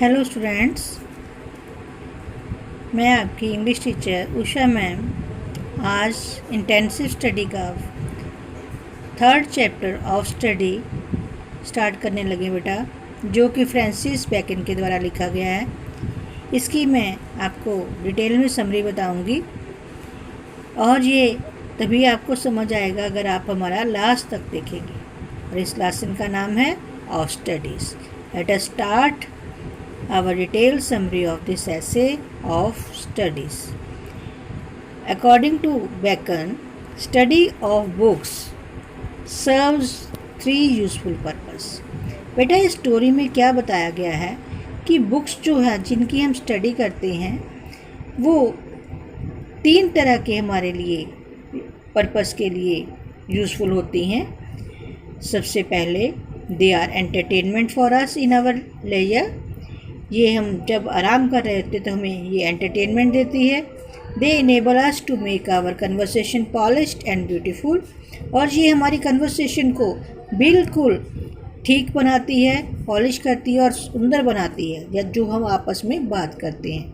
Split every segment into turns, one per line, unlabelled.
Hello students, मैं आपकी English teacher Usha ma'am आज इंटेंसिव स्टडी का third chapter of study start करने लगे बेटा, जो कि फ्रांसिस बेकन के द्वारा लिखा गया है। इसकी मैं आपको डिटेल में समरी बताऊंगी और ये तभी आपको समझ आएगा अगर आप हमारा लास्ट तक देखेंगे। और इस लेसन का नाम है of studies. Let us start our detailed summary of this essay of studies. According to Bacon, study of books serves three useful purpose. बेटा इस स्टोरी में क्या बताया गया है कि बुक्स जो है जिनकी हम स्टडी करते हैं वो तीन तरह के हमारे लिए पर्पस के लिए यूज़फुल होती हैं। सबसे पहले they are entertainment for us in our leisure. ये हम जब आराम कर रहे होते तो हमें ये एंटरटेनमेंट देती है। They enable us to make our conversation polished and beautiful. और ये हमारी कन्वर्सेशन को बिल्कुल ठीक बनाती है, पॉलिश करती है और सुंदर बनाती है या जो हम आपस में बात करते हैं।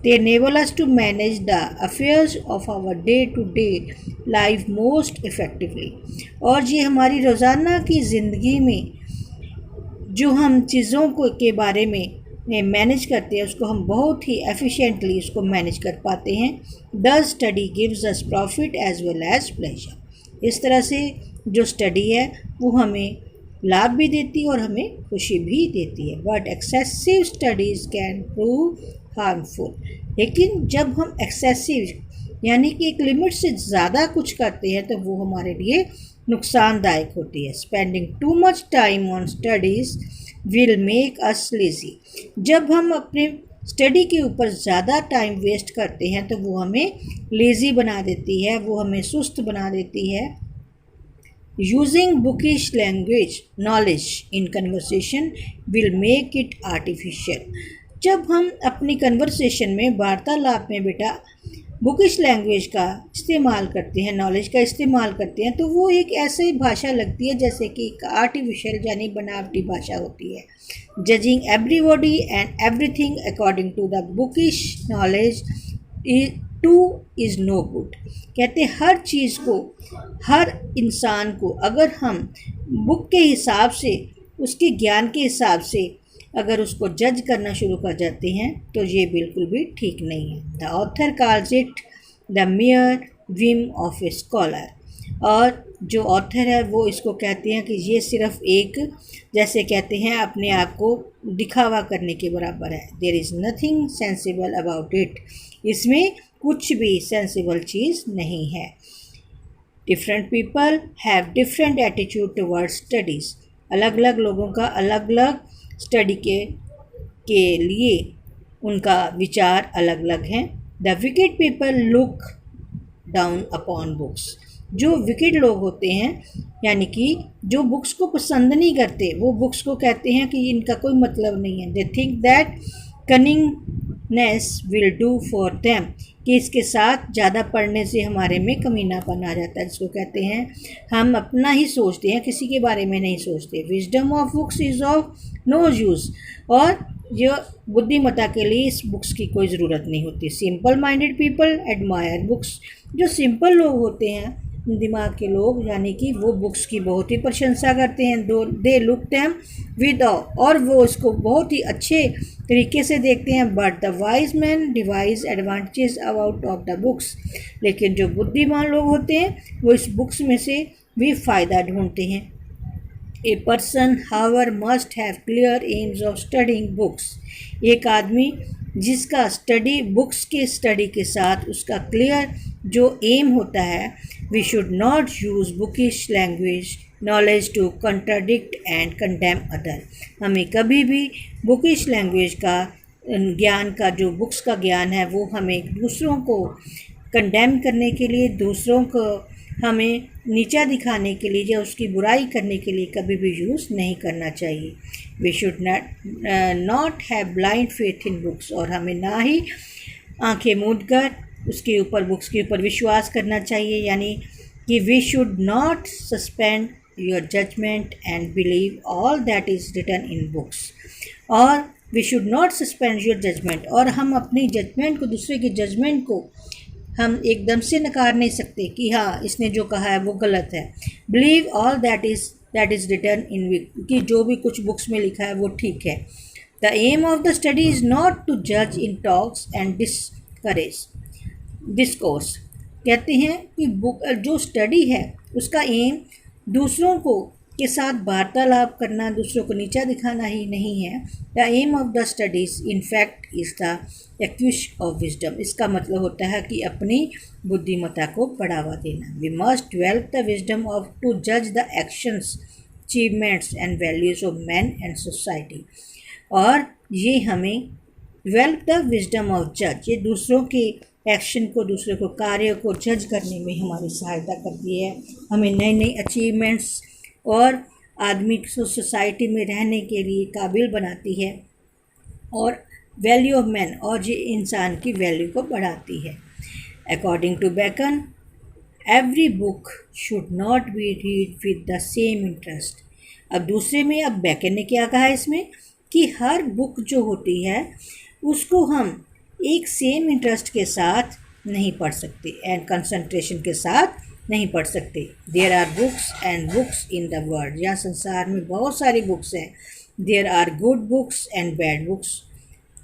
They enable us to manage the affairs of our day to day life most effectively. और ये हमारी रोज़ाना की ज़िंदगी में जो हम चीज़ों को के बारे में मैनेज करते हैं उसको हम बहुत ही एफिशिएंटली उसको मैनेज कर पाते हैं। The study gives us profit as well as pleasure. इस तरह से जो स्टडी है वो हमें लाभ भी देती है और हमें खुशी भी देती है। But excessive studies can prove harmful. लेकिन जब हम एक्सेसिव यानी कि एक लिमिट से ज़्यादा कुछ करते हैं तो वो हमारे लिए नुकसानदायक होती है। Spending too much time on studies will make us lazy. जब हम अपने स्टडी के ऊपर ज़्यादा टाइम वेस्ट करते हैं तो वो हमें लेज़ी बना देती है, वो हमें सुस्त बना देती है। Using bookish language knowledge in conversation will make it artificial. जब हम अपनी कन्वर्सेशन में वार्तालाप में बेटा बुकिश लैंग्वेज का इस्तेमाल करते हैं, नॉलेज का इस्तेमाल करते हैं, तो वो एक ऐसी भाषा लगती है जैसे कि एक आर्टिफिशियल यानी बनावटी भाषा होती है। Judging everybody and everything according to the bookish knowledge to is no good. कहते हैं हर चीज़ को, हर इंसान को अगर हम बुक के हिसाब से, उसके ज्ञान के हिसाब से अगर उसको जज करना शुरू कर जाते हैं तो ये बिल्कुल भी ठीक नहीं है। The author calls it the mayor Vim of a scholar. और जो ऑथर है वो इसको कहते हैं कि ये सिर्फ एक, जैसे कहते हैं, अपने आप को दिखावा करने के बराबर है। There is nothing sensible about it. इसमें कुछ भी सेंसिबल चीज़ नहीं है। Different people have different attitude towards studies. अलग अलग लोगों का अलग अलग स्टडी के लिए उनका विचार अलग अलग हैं। The wicked people look down upon books. जो विकेड लोग होते हैं यानी कि जो बुक्स को पसंद नहीं करते, वो बुक्स को कहते हैं कि इनका कोई मतलब नहीं है। They think that cunningness will do for them, कि इसके साथ ज़्यादा पढ़ने से हमारे में कमीनापन आ जाता है, जिसको कहते हैं हम अपना ही सोचते हैं, किसी के बारे में नहीं सोचते। Wisdom of books is of no use. और जो बुद्धिमत्ता के लिए इस बुक्स की कोई ज़रूरत नहीं होती। Simple minded people admire books. जो सिंपल लोग होते हैं, दिमाग के लोग, यानी कि वो बुक्स की बहुत ही प्रशंसा करते हैं। दे लुक देम विद ऑ, और वो इसको बहुत ही अच्छे तरीके से देखते हैं। But the wise man devise advantages about of the books. लेकिन जो बुद्धिमान लोग होते हैं वो इस बुक्स में से भी फ़ायदा ढूंढते हैं। A person however must have clear aims of studying books. एक आदमी जिसका स्टडी बुक्स के स्टडी के साथ उसका क्लियर जो एम होता है, we should not use bookish language knowledge to contradict and condemn other. हमें कभी भी बुकिश लैंग्वेज का ज्ञान का, जो बुक्स का ज्ञान है, वो हमें दूसरों को कंडेम करने के लिए, दूसरों को हमें नीचा दिखाने के लिए या उसकी बुराई करने के लिए कभी भी यूज़ नहीं करना चाहिए। We should not have blind faith in books. और हमें ना ही आंखें मूंद कर उसके ऊपर, बुक्स के ऊपर विश्वास करना चाहिए, यानी कि we should not suspend your judgement and believe all that is written in books. और we should not suspend your judgement, और हम अपनी जजमेंट को, दूसरे की जजमेंट को हम एकदम से नकार नहीं सकते कि हाँ इसने जो कहा है वो गलत है। Believe all that is written in week, कि जो भी कुछ बुक्स में लिखा है वो ठीक है। The aim of the study is not to जज इन टॉक्स एंड डिस्कोर्स। कहते हैं कि बुक जो स्टडी है उसका एम दूसरों को के साथ वार्तालाप करना, दूसरों को नीचा दिखाना ही नहीं है। The aim of the studies in fact is the acquisition of wisdom. इसका मतलब होता है कि अपनी बुद्धिमत्ता को बढ़ावा देना। We must develop the wisdom of to जज the actions, achievements and values of man and society. और ये हमें डेवलप द विजडम ऑफ जज, ये दूसरों के एक्शन को, दूसरे को कार्य को जज करने में हमारी सहायता करती है। हमें नई नई अचीवमेंट्स और आदमी को सोसाइटी में रहने के लिए काबिल बनाती है, और वैल्यू ऑफ मैन, और ये इंसान की वैल्यू को बढ़ाती है। According to Bacon, every book should not be read with the same interest. अब दूसरे में, अब बेकन ने क्या कहा इसमें कि हर बुक जो होती है उसको हम एक सेम इंटरेस्ट के साथ नहीं पढ़ सकते एंड कंसंट्रेशन के साथ नहीं पढ़ सकते। There are books and books in the world, यहाँ संसार में बहुत सारी बुक्स हैं। There are good books and bad books,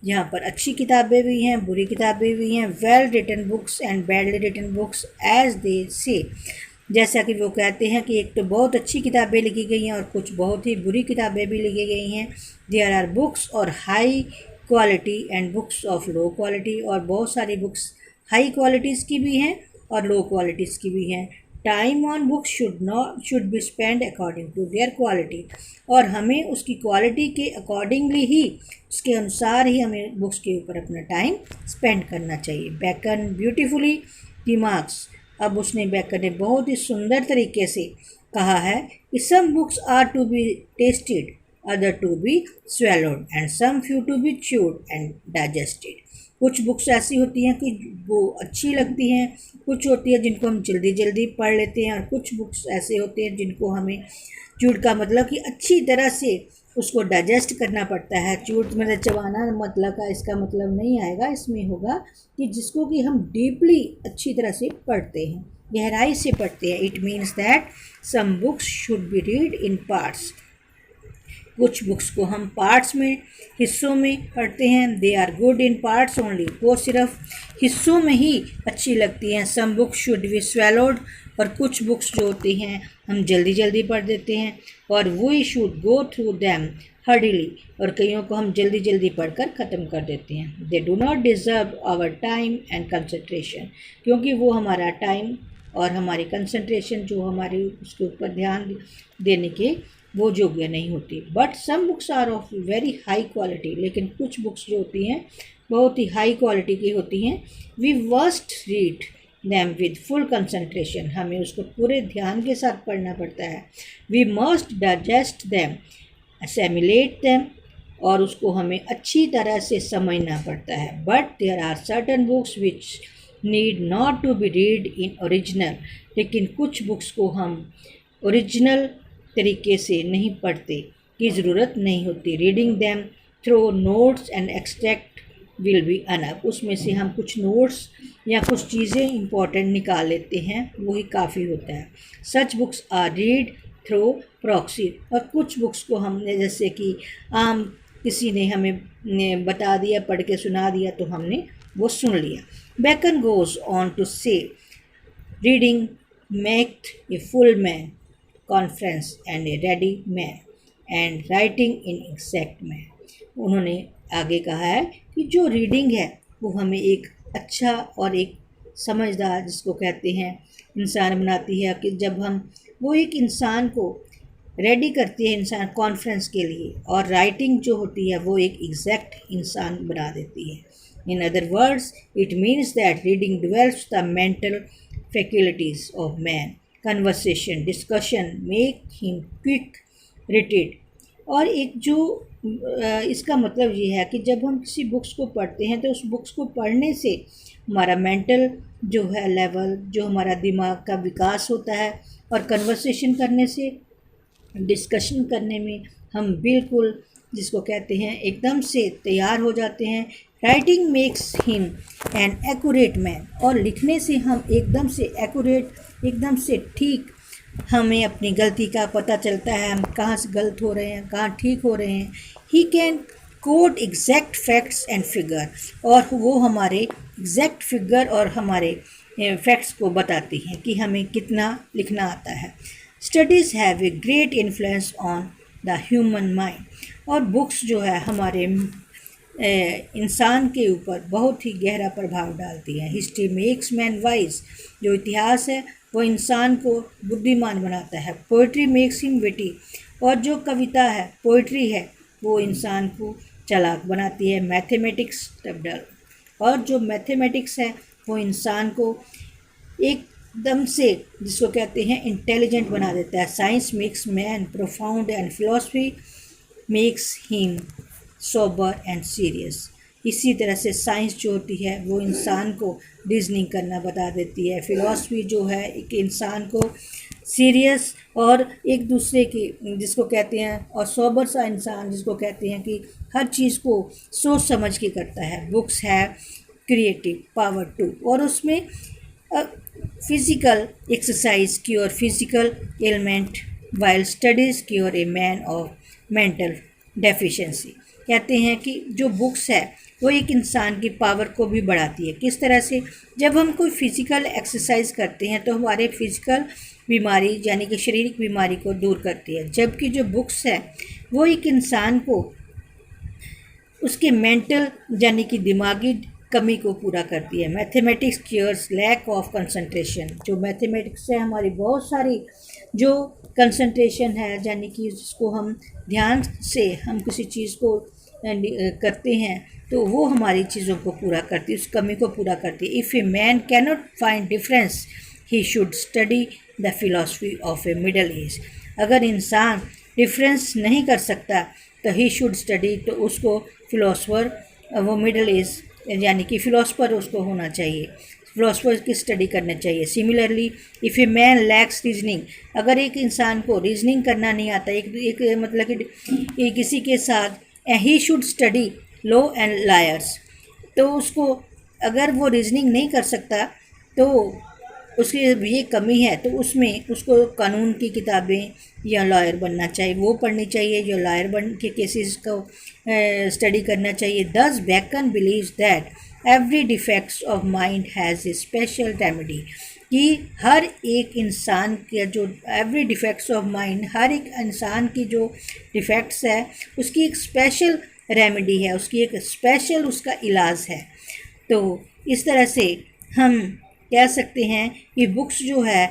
यहाँ पर अच्छी किताबें भी हैं, बुरी किताबें भी हैं। Well written books and badly written books as they say, जैसा कि वो कहते हैं कि एक तो बहुत अच्छी किताबें लिखी गई हैं और कुछ बहुत ही बुरी किताबें भी लिखी गई हैं। देयर आर बुक्स और high quality and books of low quality, और बहुत सारी बुक्स हाई क्वालिटीज़ की भी हैं और लो क्वालिटीज़ की भी हैं। Time on books should be spend according to their quality, और हमें उसकी क्वालिटी के अकॉर्डिंगली ही, उसके अनुसार ही हमें बुक्स के ऊपर अपना टाइम स्पेंड करना चाहिए। बेकन ब्यूटीफुली रिमार्क्स, अब उसने बेकन ने बहुत ही सुंदर तरीके से कहा है कि some books are to be tasted, other to be swallowed and some few to be chewed and digested. कुछ बुक्स ऐसी होती हैं कि वो अच्छी लगती हैं, कुछ होती है जिनको हम जल्दी जल्दी पढ़ लेते हैं, और कुछ बुक्स ऐसे होते हैं जिनको हमें चूड का मतलब कि अच्छी तरह से उसको डाइजेस्ट करना पड़ता है। चूड मतलब चबाना मतलब का इसका मतलब नहीं आएगा, इसमें होगा कि जिसको कि हम डीपली अच्छी तरह से पढ़ते हैं, गहराई से पढ़ते हैं। It means that some books should be read in parts, कुछ बुक्स को हम पार्ट्स में, हिस्सों में पढ़ते हैं। They are good in parts only, वो सिर्फ हिस्सों में ही अच्छी लगती हैं। Some books should be swallowed, और कुछ बुक्स जो होती हैं हम जल्दी जल्दी पढ़ देते हैं। और we should go through them hurriedly, और कईयों को हम जल्दी जल्दी पढ़कर ख़त्म कर देते हैं। They do not deserve our time and concentration, क्योंकि वो हमारा टाइम और हमारी कंसंट्रेशन जो हमारी उसके ऊपर ध्यान देने के वो योग्य नहीं होती। But some books are of very high quality, लेकिन कुछ बुक्स जो होती हैं बहुत ही हाई क्वालिटी की होती हैं। We must read them with full concentration, हमें उसको पूरे ध्यान के साथ पढ़ना पड़ता है। We must digest them, assimilate them, और उसको हमें अच्छी तरह से समझना पड़ता है। But there are certain books which need not to be read in original, लेकिन कुछ बुक्स को हम ओरिजिनल तरीके से नहीं पढ़ते की ज़रूरत नहीं होती। Reading them through notes and extract will be enough, उसमें से हम कुछ नोट्स या कुछ चीज़ें इंपॉर्टेंट निकाल लेते हैं, वही काफ़ी होता है। Such books are read through proxy, और कुछ बुक्स को हमने जैसे कि आम किसी ने हमें बता दिया, पढ़ के सुना दिया, तो हमने वो सुन लिया। बेकन गोज़ ऑन टू से reading make a full man conference and A ready man and writing in exact man. उन्होंने आगे कहा है कि जो रीडिंग है वो हमें एक अच्छा और एक समझदार, जिसको कहते हैं इंसान बनाती है, कि जब हम वो एक इंसान को रेडी करती है इंसान कॉन्फ्रेंस के लिए, और राइटिंग जो होती है वो एक एग्जैक्ट इंसान बना देती है। In other words it means that reading develops the mental faculties of man, conversation, discussion make him quick witted. और एक जो इसका मतलब ये है कि जब हम किसी बुक्स को पढ़ते हैं तो उस बुक्स को पढ़ने से हमारा मेंटल जो है लेवल, जो हमारा दिमाग का विकास होता है, और कन्वर्सेशन करने से डिस्कशन करने में हम बिल्कुल जिसको कहते हैं एकदम से तैयार हो जाते हैं। Writing makes him an accurate man, और लिखने से हम एकदम से एक्यूरेट, एकदम से ठीक, हमें अपनी गलती का पता चलता है, हम कहाँ से गलत हो रहे हैं, कहाँ ठीक हो रहे हैं। He can coat exact facts and figure, और वो हमारे एग्जैक्ट फिगर और हमारे फैक्ट्स को बताती हैं कि हमें कितना लिखना आता है। Studies have a great influence on the human mind, और बुक्स जो है हमारे इंसान के ऊपर बहुत ही गहरा प्रभाव डालती है। हिस्ट्री मेक्स मैन वाइज, जो इतिहास है वो इंसान को बुद्धिमान बनाता है। पोइट्री मेक्स हिम विटी, और जो कविता है, पोइट्री है, वो इंसान को चालाक बनाती है। मैथमेटिक्स टबडल, और जो मैथमेटिक्स है वो इंसान को एकदम से जिसको कहते हैं इंटेलिजेंट बना देता है। Science makes man profound and philosophy makes him sober and serious. इसी तरह से साइंस जो होती है वो इंसान को रीजनिंग करना बता देती है। फिलॉसफी जो है एक इंसान को सीरियस और एक दूसरे की जिसको कहते हैं, और सोबर सा इंसान जिसको कहते हैं कि हर चीज़ को सोच समझ के करता है। बुक्स है क्रिएटिव पावर टू, और उसमें फिज़िकल एक्सरसाइज की और फिज़िकल एलिमेंट, वाइल स्टडीज़ की और a man of mental deficiency. कहते हैं कि जो बुक्स है वो एक इंसान की पावर को भी बढ़ाती है। किस तरह से? जब हम कोई फिज़िकल एक्सरसाइज करते हैं तो हमारे फिज़िकल बीमारी यानी कि शारीरिक बीमारी को दूर करती है, जबकि जो बुक्स है वो एक इंसान को उसके मेंटल यानी कि दिमागी कमी को पूरा करती है। Mathematics cures lack of concentration, जो मैथमेटिक्स से हमारी बहुत सारी जो कंसंट्रेशन है यानी कि जिसको हम ध्यान से हम किसी चीज़ को करते हैं तो वो हमारी चीज़ों को पूरा करती है, उस कमी को पूरा करती है। If a man cannot find difference he should study the philosophy of A middle age, अगर इंसान डिफरेंस नहीं कर सकता तो ही शुड स्टडी, तो उसको फिलोसफर वो मिडल एज यानी कि फ़िलोसफर उसको होना चाहिए, फ़िलोसफर की स्टडी करना चाहिए। Similarly if a man lakhs reasoning, अगर एक इंसान को रीजनिंग करना नहीं आता, एक मतलब कि किसी के साथ, he should study law and lawyers, तो उसको अगर वो रीजनिंग नहीं कर सकता तो उसकी ये कमी है, तो उसमें उसको कानून की किताबें या लॉयर बनना चाहिए, वो पढ़नी चाहिए, जो लॉयर बन के केसेस को स्टडी करना चाहिए। Thus Bacon believes that every defects of mind has a special remedy, कि हर एक इंसान के जो एवरी डिफेक्ट्स ऑफ माइंड, हर एक इंसान की जो डिफेक्ट्स है उसकी एक स्पेशल रेमेडी है, उसकी एक स्पेशल उसका इलाज है। तो इस तरह से हम कह सकते हैं कि बुक्स जो है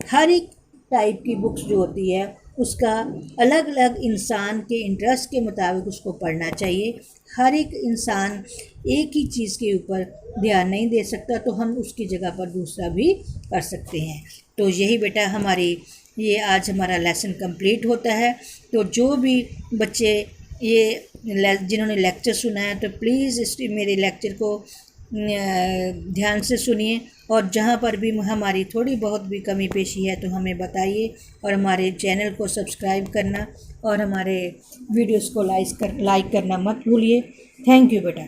हर एक टाइप की बुक्स जो होती है उसका अलग अलग इंसान के इंटरेस्ट के मुताबिक उसको पढ़ना चाहिए। हर एक इंसान एक ही चीज़ के ऊपर ध्यान नहीं दे सकता, तो हम उसकी जगह पर दूसरा भी कर सकते हैं। तो यही बेटा हमारी ये आज हमारा लेसन कंप्लीट होता है। तो जो भी बच्चे ये जिन्होंने लेक्चर सुना है तो प्लीज़ इस मेरे लेक्चर को ध्यान से सुनिए, और जहाँ पर भी हमारी थोड़ी बहुत भी कमी पेशी है तो हमें बताइए, और हमारे चैनल को सब्सक्राइब करना और हमारे वीडियोस को लाइक करना मत भूलिए। थैंक यू बेटा।